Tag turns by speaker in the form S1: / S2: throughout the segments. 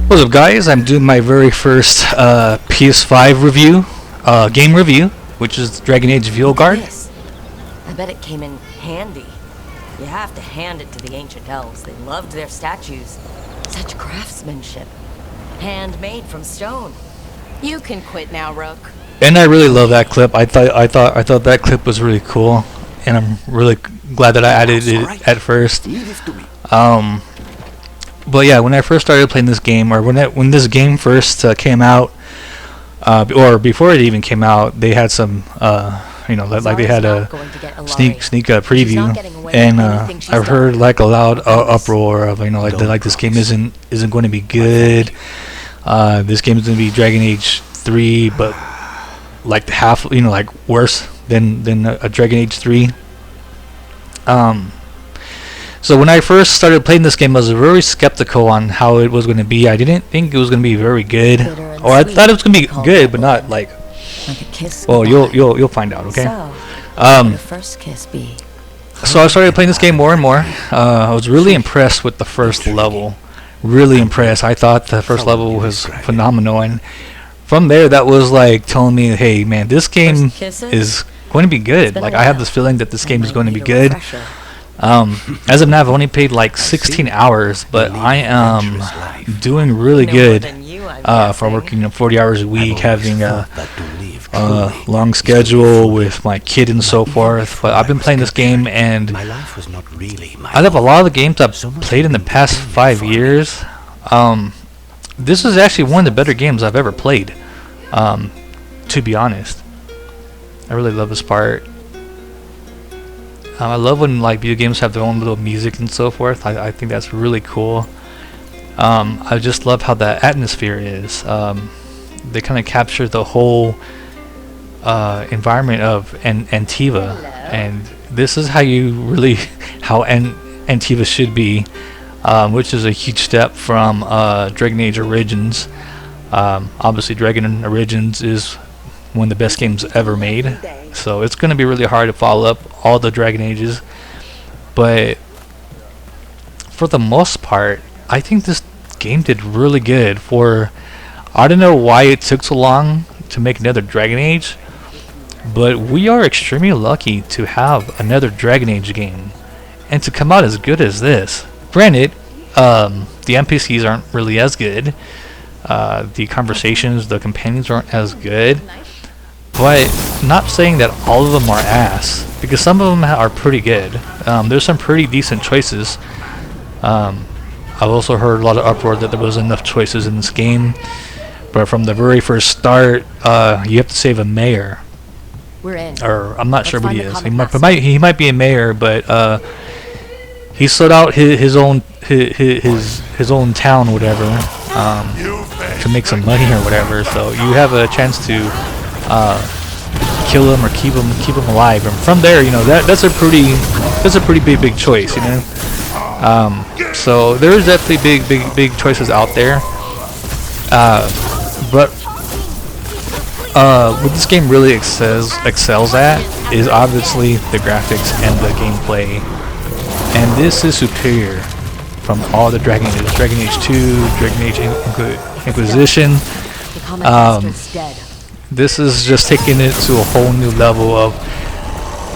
S1: What's up, guys? I'm doing my very first PS5 review, game review, which is Dragon Age Veilguard.
S2: Yes. I bet it came in handy. You have to hand it to the ancient elves. They loved their statues. Such craftsmanship. Handmade from stone.
S3: You can quit now, Rook.
S1: And I really love that clip. I thought that clip was really cool, and I'm really glad that I added it at first. But yeah, when I first started playing this game, or when this game first came out, or before it even came out, they had some, like they had a sneak preview, and I've heard like a loud uproar of like this game isn't going to be good. This game is going to be Dragon Age 3, but like half, like worse than a Dragon Age 3. So when I first started playing this game, I was very skeptical on how it was going to be. I didn't think it was going to be very good, or I thought it was going to be good, but not like. Well, you'll find out, okay?
S2: First kiss be?
S1: So I started playing this game more and more. I was really impressed with the first level. Really impressed. I thought the first level was phenomenal, and from there, that was like telling me, hey, man, this game is going to be good. Like, I have this feeling that this game is going to be good. As of now, I've only played like 16 hours, but I am doing really good for working 40 hours a week, having a long schedule with my kid and so forth. But I've been playing this game, and out of a lot of the games I've played in the past 5 years, this is actually one of the better games I've ever played, to be honest. I really love this part. I love when like video games have their own little music and so forth. I think that's really cool. I just love how the atmosphere is. They kind of capture the whole environment of Antiva, and this is how Antiva should be, which is a huge step from Dragon Age Origins. Obviously, Dragon Origins is one of the best games ever made, so it's going to be really hard to follow up all the Dragon Ages, but for the most part, I think this game did really good. I don't know why it took so long to make another Dragon Age, but we are extremely lucky to have another Dragon Age game, and to come out as good as this. Granted, the NPCs aren't really as good, the conversations, the companions aren't as good, but not saying that all of them are ass, because some of them are pretty good. There's some pretty decent choices. I've also heard a lot of uproar that there wasn't enough choices in this game, but from the very first start, you have to save a mayor.
S2: We're in.
S1: Or I'm not sure what he is. He might be a mayor, but he sold out his own town, whatever, to make some money or whatever. So you have a chance to kill him or keep him alive, and from there, that's a pretty big choice, So there's definitely big choices out there, but what this game really excels at is obviously the graphics and the gameplay, and this is superior from all the Dragon Ages. Dragon Age 2, Dragon Age Inquisition. This is just taking it to a whole new level of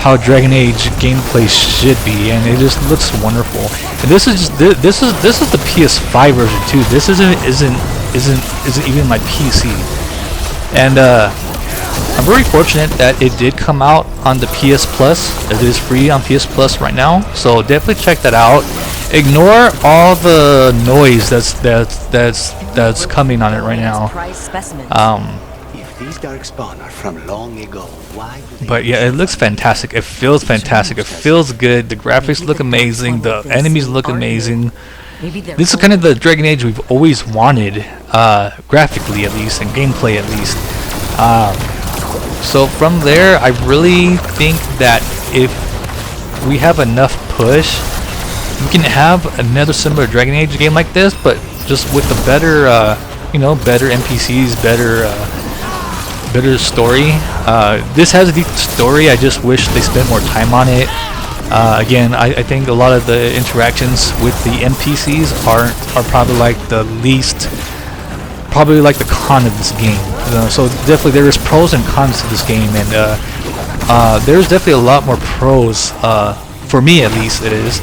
S1: how Dragon Age gameplay should be, and it just looks wonderful. And this is the PS5 version too. This isn't even my PC. And I'm very fortunate that it did come out on the PS Plus. It is free on PS Plus right now, so definitely check that out. Ignore all the noise that's coming on it right now.
S4: These darkspawn are from long ago. Why do they
S1: But yeah, it looks fantastic. It feels fantastic. It feels good. The graphics look amazing. The enemies look amazing. This is kind of the Dragon Age we've always wanted, graphically at least, and gameplay at least. So from there, I really think that if we have enough push, we can have another similar Dragon Age game like this, but just with the better, better NPCs, better story. This has a decent story. I just wish they spent more time on it. Again, I think a lot of the interactions with the NPCs are probably like the least probably like the con of this game. So definitely there is pros and cons to this game, and there's definitely a lot more pros, for me at least it is.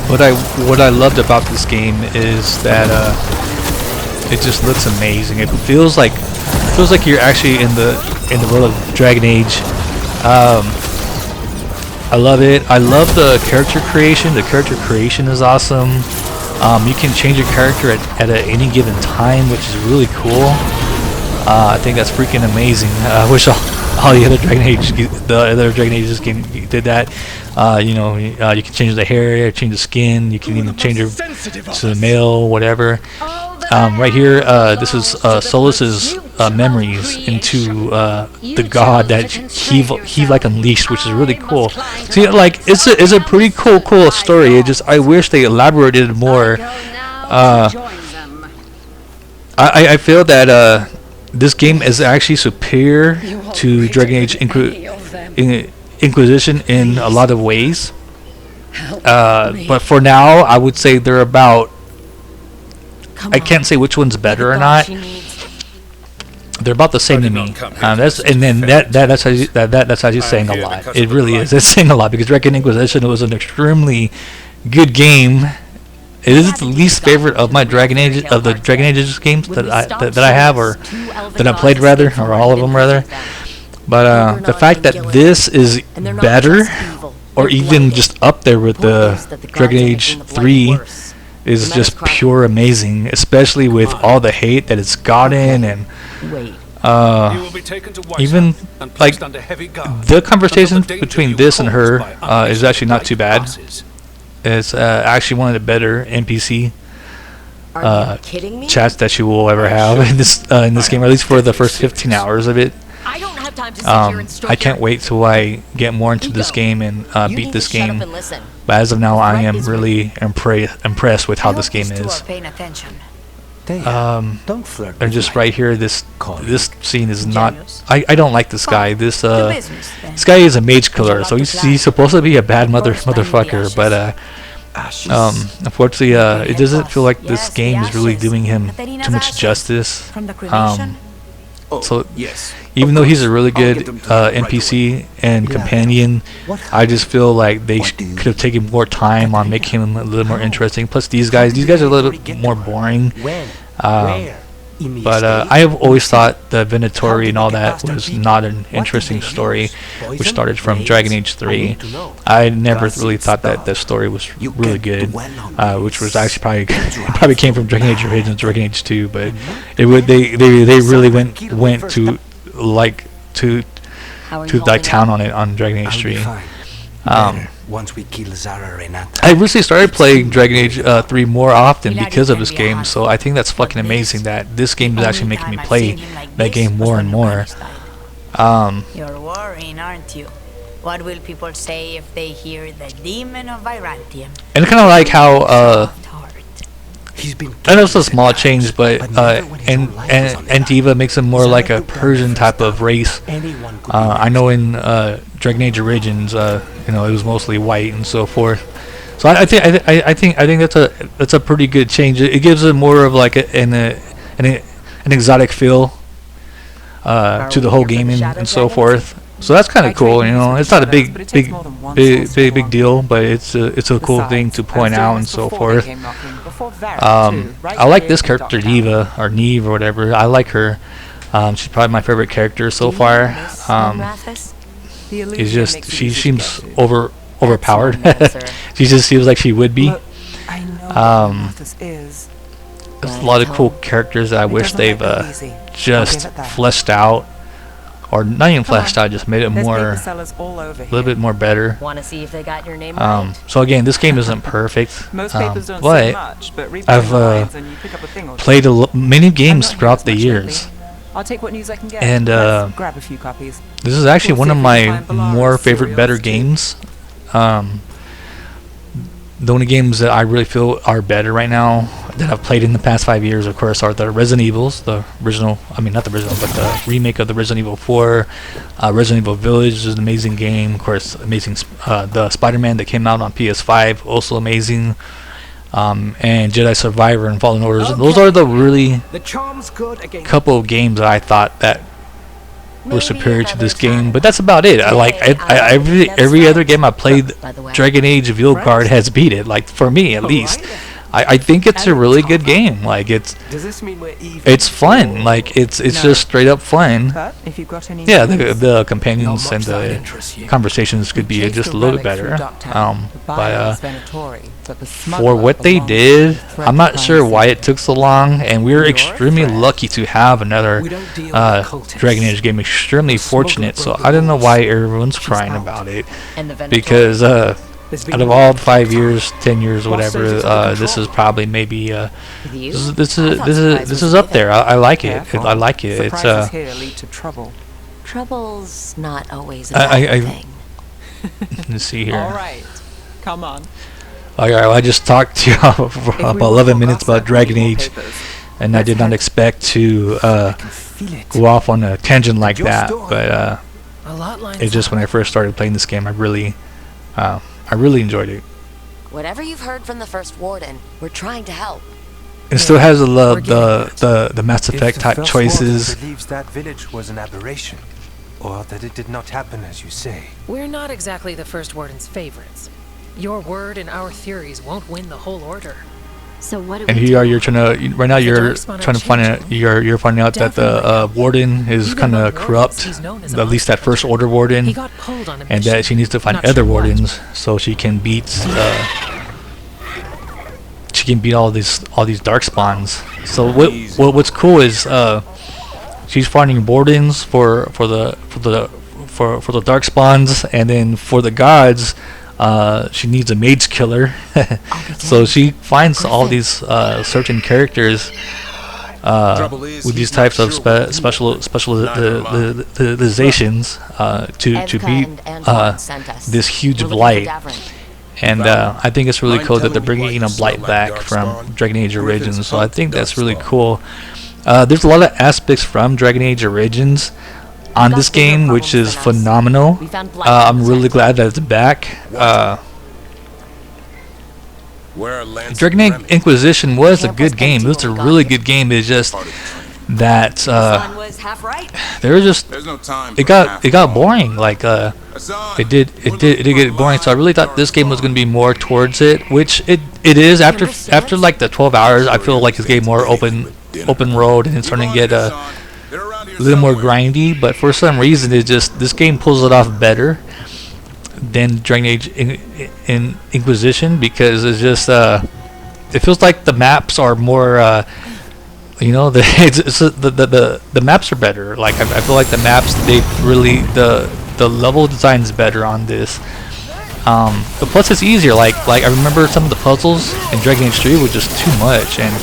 S1: What I loved about this game is that it just looks amazing. It feels like you're actually in the world of Dragon Age. I love it. I love the character creation. The character creation is awesome. You can change your character at any given time, which is really cool. I think that's freaking amazing. I wish all the other Dragon Ages game did that. You know, you can change the hair, change the skin. You can even change her to the male, whatever. Right here, this is Solus's memories into the god that he like unleashed, which is really cool. See, like it's a pretty cool story. I wish they elaborated more. I feel that this game is actually superior to Dragon Age Inquisition in a lot of ways. But for now, I would say they're about. I can't say which one's better or not. They're about the same to me. That's actually saying a lot. It really is. It's saying a lot because Dragon Inquisition was an extremely good game. It is the least favorite of my Dragon Age games that I have, or that I played rather, or all of them rather. But the fact that this is better, or even just up there with the Dragon Age 3, is just pure amazing, especially with all the hate that it's gotten, and even like the conversation between this and her is actually not too bad. It's actually one of the better NPC chats that you will ever have in this game, or at least for the first 15 hours of it. I can't wait till I get more into this game and beat this game. But as of now, I am really impressed with how this game is. And just right here, this scene is not. I don't like this guy. This guy is a mage killer, so he's supposed to be a bad motherfucker. But unfortunately, it doesn't feel like this game is really doing him too much justice. So even though he's a really good NPC and companion, I just feel like they could have taken more time on making him a little more interesting. Plus these guys are a little bit more boring. But I have always thought the Venatori and all that was not an interesting story, which started from Dragon Age 3. I never really thought that the story was really good, which was actually probably came from Dragon Age Origins, Dragon Age 2. But they really went to like town on it on Dragon Age 3.
S4: Once we kill Zara Renata.
S1: I recently started playing Dragon Age 3 more often because of this game, so I think that's fucking amazing that this game is actually making me play that game more and more.
S5: You're worrying, aren't you? What will people say if they hear the demon of Virantium?
S1: And kind of like how I know it's a small change, but Antiva makes him more like a Persian type of race. I know in Dragon Age Origins, it was mostly white and so forth. So I think that's a pretty good change. It gives it more of like an exotic feel to the whole game and so forth. So that's kind of cool, It's not a big deal, but it's a cool thing to point out and so forth. I like this character, Neve or whatever. I like her. She's probably my favorite character so far. It's just she seems overpowered. She just seems like she would be. There's a lot of cool characters that I wish they've just fleshed out. Or not even fleshed out, just made it more, a little bit more better.
S2: Want to see if they got your name right?
S1: So again, this game isn't perfect, but I've played many games throughout the years, and this is actually one of my more better games. The only games that I really feel are better right now that I've played in the past 5 years, of course, are the Resident Evils, the original, not the original, but the remake of the Resident Evil 4. Resident Evil Village is an amazing game, of course, amazing. The Spider-Man that came out on PS5, also amazing. and Jedi Survivor and Fallen Orders. Those are the really
S4: The charm's good against
S1: couple of games that I thought that were superior to this game, but that's about it. Every other game I played, Dragon Age Veilguard has beat it. Like for me, at least, I think it's a really good game. Like
S4: Does this mean we're even?
S1: it's fun. Like it's just straight up fun.
S6: But if you've got any
S1: Yeah,
S6: news,
S1: the companions and
S4: that
S1: the
S4: interests you.
S1: conversations could be
S6: chased
S1: just
S6: the
S1: a little bit
S6: relic through
S1: better.
S6: Ducktown. The buyer is
S1: But
S6: Venatori, but the
S1: for
S6: smuggler
S1: what they
S6: belongs to
S1: did,
S6: the threat
S1: I'm not
S6: behind
S1: sure
S6: the
S1: why
S6: scene.
S1: it took so long, and we were
S6: You're a
S1: extremely
S6: threat.
S1: lucky to have another
S4: We don't deal with cultists.
S1: Dragon Age game. Extremely
S4: The smuggler
S1: fortunate. So
S4: broke the
S1: I don't know
S4: rules.
S1: why everyone's crying
S4: out.
S1: about it,
S2: And the Venator.
S1: because
S4: There's been
S1: out of
S4: no
S1: all
S4: contact
S1: 5
S4: time.
S1: years, 10 years, whatever,
S4: Bosses is under
S1: this
S4: control.
S1: is probably maybe
S2: With you?
S1: this
S2: I
S1: is
S2: thought
S1: this
S2: supplies
S1: is this
S2: was
S1: is up there.
S2: given.
S1: I like it.
S6: Careful.
S1: I like it. It's
S6: Surprises here lead to trouble.
S2: Trouble's not always a
S1: I-
S2: bad
S1: I-
S2: thing.
S1: let's see here.
S6: All right, come on.
S1: Okay, well, I just talked to y'all for
S6: If we
S1: about
S6: will
S1: 11 minutes
S6: forgot
S1: about
S6: that
S1: Dragon
S6: legal
S1: Age,
S6: papers,
S1: and I
S6: let's
S1: did not
S6: head-
S1: expect to
S4: I can feel it.
S1: go off on a tangent like
S4: Your
S1: that.
S4: story.
S1: But
S4: A lot lines
S1: it's just when I first started playing this game, I really enjoyed it.
S2: Whatever you've heard from the first warden, we're trying to help.
S1: It still has
S2: we're getting
S1: the Mass Effect type choices.
S7: believes that village was an aberration, or that it did not happen as you say.
S8: We're not exactly the First Warden's favorites. Your word and our theories won't win the whole order.
S2: So what do
S1: And
S2: we
S1: here you are.
S2: do?
S1: You're trying to right now. You're
S8: Darkspawn are
S1: trying to find out.
S8: changing.
S1: You're finding out that the
S8: Definitely.
S1: warden is
S8: Even
S1: kind of
S8: among warriors,
S1: corrupt.
S8: he's known as a
S1: At least that
S8: monster
S1: First
S8: hunter.
S1: Order warden.
S8: He got pulled on a
S1: And
S8: mission.
S1: that she needs to find
S8: Not
S1: other
S8: sure what.
S1: wardens so she can beat all these dark spawns. So what's cool is she's finding wardens for the dark spawns, and then for the gods she needs a mage killer. So she finds all these certain characters with these types of specializations to
S2: Evka
S1: beat
S2: and Antoine sent us.
S1: this huge
S2: We're looking for
S1: blight.
S2: Davrin.
S1: And I think it's really
S9: Mind
S1: cool that
S9: telling
S1: they're
S9: me
S1: bringing
S9: why
S1: in
S9: you
S1: a blight
S9: smell like
S1: back from
S9: Darkspawn?
S1: Dragon Age
S9: Griffins
S1: Origins, so I
S9: hunt
S1: think that's really
S9: Darkspawn.
S1: cool. There's a lot of aspects from Dragon Age Origins on
S2: got
S1: this
S2: bigger
S1: game, which
S2: problems
S1: is
S2: than us.
S1: phenomenal.
S2: We found blight
S1: I'm
S2: on the
S1: really
S2: site.
S1: glad that it's back.
S9: Where are Lance
S1: Dragon
S9: and
S1: Age
S9: Remy?
S1: Inquisition was a
S2: Camp
S1: good
S2: was
S1: game. It
S2: empty
S1: was a
S2: when we got
S1: really
S2: here.
S1: good game. It's just
S9: Part of the plan.
S1: that
S2: Sun was half right.
S1: there was just
S9: There's no time.
S1: it
S9: for
S1: got
S9: half-wrong.
S1: boring. Like
S9: Hassan,
S1: it did
S9: we're looking
S1: get
S9: for
S1: boring. So I really thought this game was going to be more towards it, which it is. After
S2: understand?
S1: like the 12 hours, I feel like it's getting more open road, and it's starting to get a little more grindy. But for some reason, it just this game pulls it off better than Dragon Age in Inquisition, because it's just it feels like the maps are more the maps are better. Like I feel like the maps, they really the level design is better on this. But plus it's easier. Like I remember some of the puzzles in Dragon Age 3 were just too much, and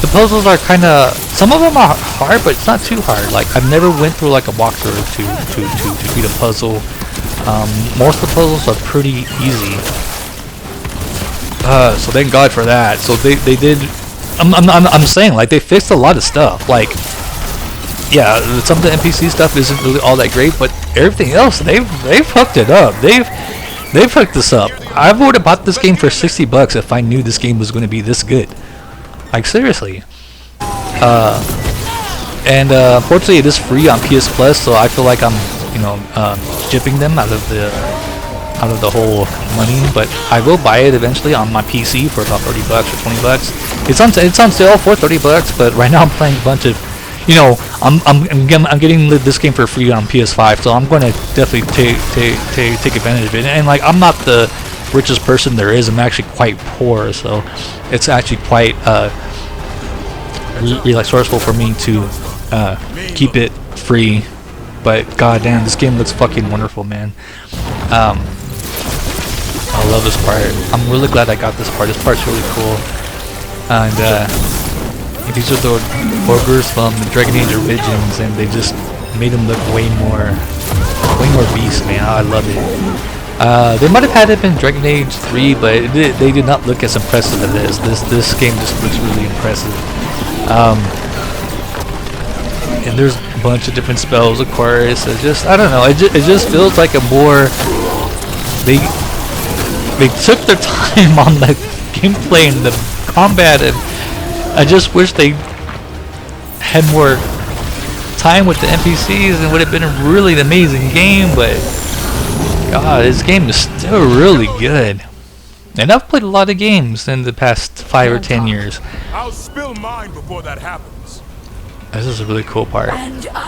S1: the puzzles are kind of, some of them are hard, but it's not too hard. Like I've never went through like a walkthrough to beat a puzzle. Most of the puzzles are pretty easy. So thank God for that. So they did. I'm saying, like, they fixed a lot of stuff. Like, yeah, some of the NPC stuff isn't really all that great, but everything else, they've fucked it up. They've fucked this up. I would have bought this game for $60 if I knew this game was going to be this good. Like, seriously. Unfortunately, it is free on PS Plus, so I feel like I'm, jipping them out of the whole money. But I will buy it eventually on my PC for about $30 or $20. It's on sale for $30, but right now I'm playing a bunch of, I'm getting this game for free on PS5, so I'm going to definitely take advantage of it. And like, I'm not the richest person there is. I'm actually quite poor, so it's actually quite really resourceful for me to keep it free. But goddamn, this game looks fucking wonderful, man. I love this part. I'm really glad I got this part. This part's really cool. And these are the ogres from the Dragon Age Origins, and they just made them look way more beast, man. I love it. They might have had it in Dragon Age 3, but they did not look as impressive as this game just looks really impressive. And there's a bunch of different spells, of course. It just, I don't know. It just feels like a more, they took their time on gameplay and the combat, and I just wish they had more time with the NPCs and would have been a really amazing game. But God, this game is still really good. And I've played a lot of games in the past 5 or 10 years.
S9: I'll spill mine before that happens.
S1: This is a really cool part.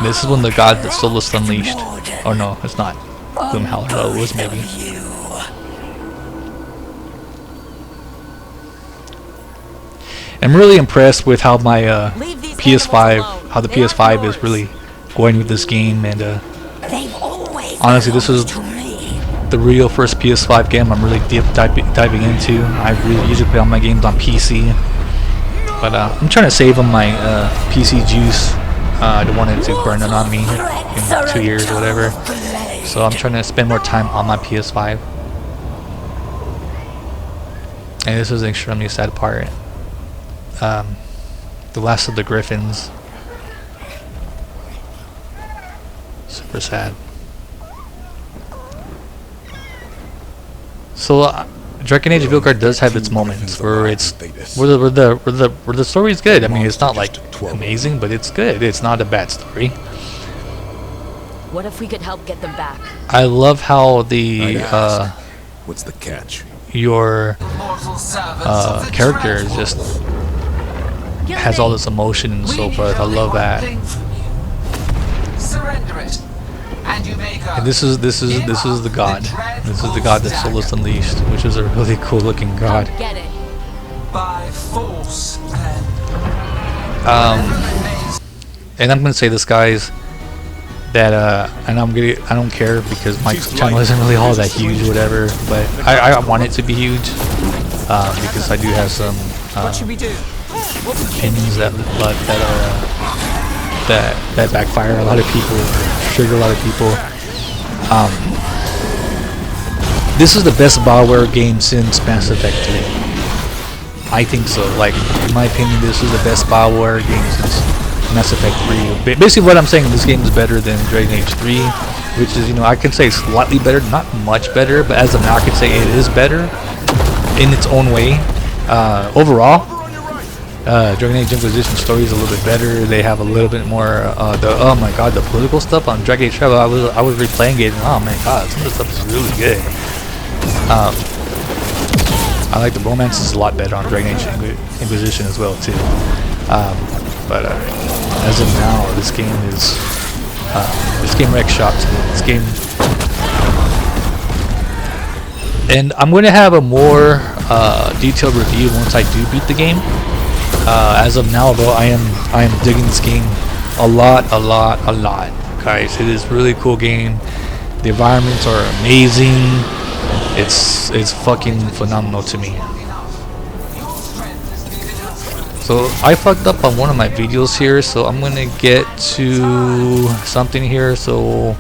S1: This is when the god that Solus unleashed. Oh no, it's not. Gloomhowler. Oh, it was maybe. I'm really impressed with how my PS5, how the PS5 is really going with this game, and honestly, this is the real first PS5 game I'm really diving into. I really usually play all my games on PC, but I'm trying to save on my PC juice. I don't want it to burn it on me in 2 years or whatever, so I'm trying to spend more time on my PS5. And this is an extremely sad part. The last of the Griffins. Super sad. So Dragon Age Veilguard does have its moments where it's where the story is good. I mean, it's not like amazing, but it's good. It's not a bad story.
S2: What if we could help get them back?
S1: I love how the
S9: What's the catch?
S1: your character is just has all this emotion and so forth. I love that.
S10: Surrender it, and you make
S1: And this is the god. This is the god that Solus unleashed, which is a really cool looking god.
S2: Get it.
S10: by force then.
S1: And I'm gonna say this, guys, that and I don't care because my channel isn't really all that huge or whatever, but I want it to be huge because I do have some
S6: What should we do?
S1: opinions that backfire a lot of people, trigger a lot of people. This is the best BioWare game since Mass Effect 3. I think so. Like, in my opinion, this is the best BioWare game since Mass Effect 3. Basically, what I'm saying, this game is better than Dragon Age 3, which is, you know, I can say slightly better, not much better, but as of now, I can say it is better in its own way. Overall, Dragon Age Inquisition story is a little bit better. They have a little bit more oh my god, the political stuff on Dragon Age Travel. I was replaying it, and oh my god, some of the stuff is really good. I like the romances a lot better on Dragon Age Inquisition as well too. But as of now, this game wrecks shop to me. This game, and I'm going to have a more detailed review once I do beat the game. As of now, though, I am digging this game a lot, guys. It is a really cool game. The environments are amazing. It's fucking phenomenal to me. So I fucked up on one of my videos here, so I'm gonna get to something here so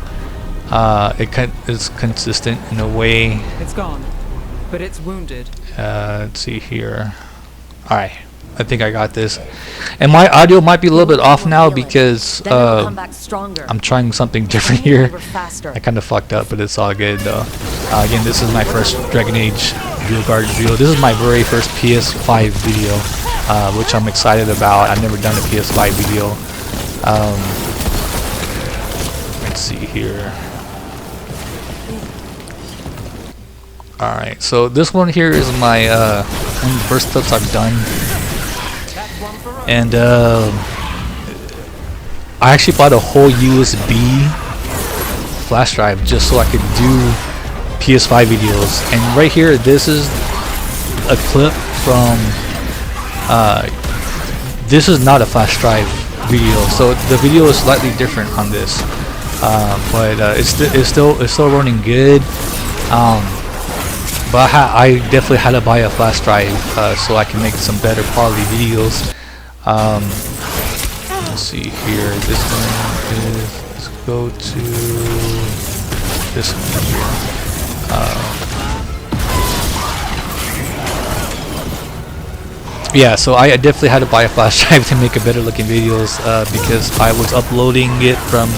S1: it's consistent in a way.
S6: It's gone, but it's wounded.
S1: Let's see here. Alright, I think I got this. And my audio might be a little bit off now because I'm trying something different here. I kind of fucked up, but it's all good though. Again, this is my first Dragon Age Veilguard video. This is my very first PS5 video, which I'm excited about. I've never done a PS5 video. Let's see here. Alright, so this one here is my one of the first clips I've done. And I actually bought a whole USB flash drive just so I could do PS5 videos. And right here, this is a clip from this is not a flash drive video, so the video is slightly different on this, but it's still running good. But I definitely had to buy a flash drive so I can make some better quality videos. Let's see here. This one is. Let's go to this one here. Yeah, so I definitely had to buy a flash drive to make a better looking videos because I was uploading it from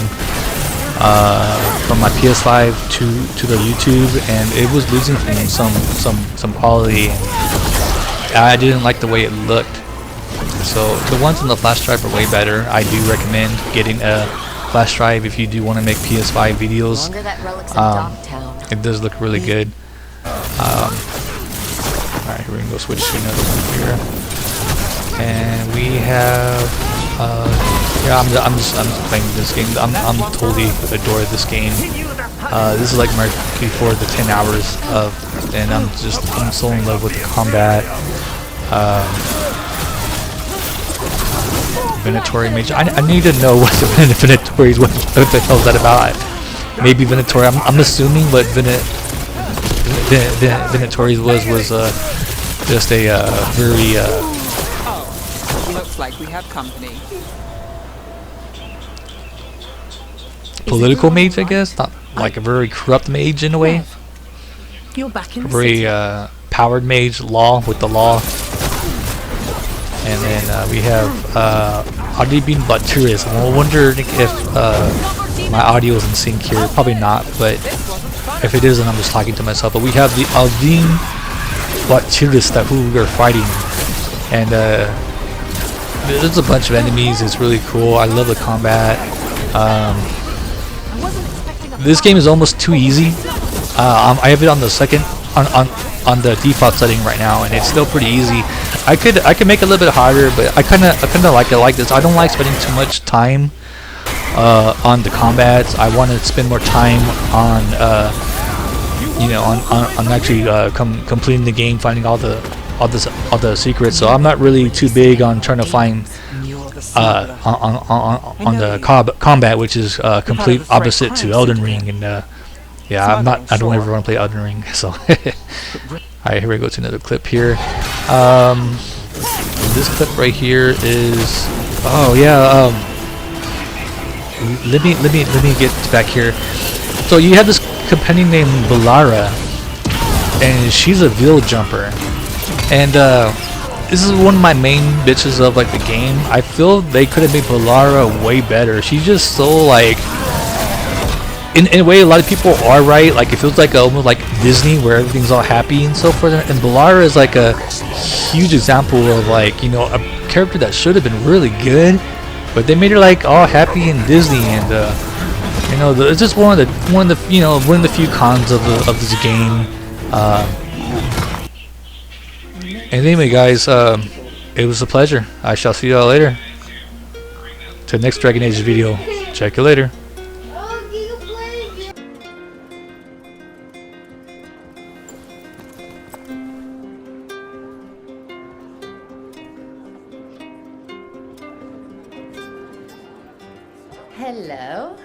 S1: my PS5 to the YouTube, and it was losing some quality. I didn't like the way it looked. So the ones on the flash drive are way better. I do recommend getting a flash drive if you do want to make PS5 videos. It does look really good. Alright, we're gonna go switch to another one here. And we have yeah, I'm just playing this game. I'm totally adore this game. This is like my before the 10 hours of, and I'm so in love with the combat. Venatori mage. I need to know what the Venatori is. What the hell is that about? Maybe Venatori. I'm assuming what Venatori was just a very
S6: Looks like we have company.
S1: political mage, I guess. Not like a very corrupt mage in a way.
S3: You're back in
S1: A very powered mage, law with the law. And then we have Adibin Baturis. I wonder if my audio is in sync here. Probably not, but if it isn't, I'm just talking to myself. But we have the Aldin Baturis who we're fighting. And there's a bunch of enemies. It's really cool. I love the combat. This game is almost too easy. I have it on the second on the default setting right now, and it's still pretty easy. I could make it a little bit harder, but I kind of like it like this. I don't like spending too much time on the combats. I want to spend more time on you know, on actually completing the game, finding all the secrets. So I'm not really too big on trying to find on the combat, which is complete opposite to Elden Ring. And yeah, I don't ever want to play Elden Ring. So alright, here we go to another clip here. This clip right here is, oh yeah, let me get back here. So you have this companion named Balara, and she's a veil jumper, and this is one of my main bitches of like the game. I feel they could have made Balara way better. She's just so like, in a way, a lot of people are right. Like it feels like almost like Disney, where everything's all happy and so forth. And Balara is like a huge example of like, you know, a character that should have been really good, but they made her like all happy and Disney. And you know, it's just one of the few cons of this game. And anyway, guys, it was a pleasure. I shall see y'all later. To the next Dragon Age video. Check you later.
S2: Hello.